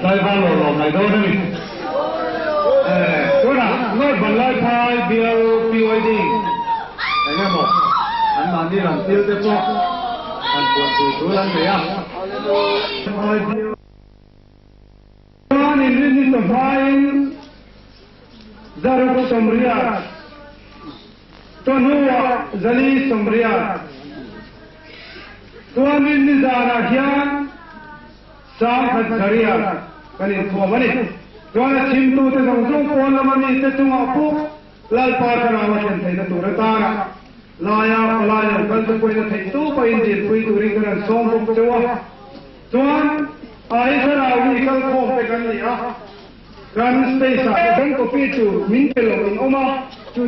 Lai pha lò này đâu đây? Chỗ nào? Nói bằng lai pha BOD. Anh em một, anh bạn đi làm tiêu tiếp cho. Anh buồn từ chỗ lăng thế à? Tuhan ini terbaik. Zaruku Somria. Tuhan huwa Zali Somria. Tuhan ini Zarahian. Sahat Zaria. Kali tua bani. Tuhan cintu te dongdong pola bani te tunga pu. Lal pakar awasan te tu ratara. Laya pelaya kaltu koi te tu painjil koi tu ringkaran sombuk tua. Tuhan Aisha awi kal ko pe kan liya. Kan space a kopi tu min pelo in oma tu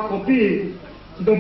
kopi do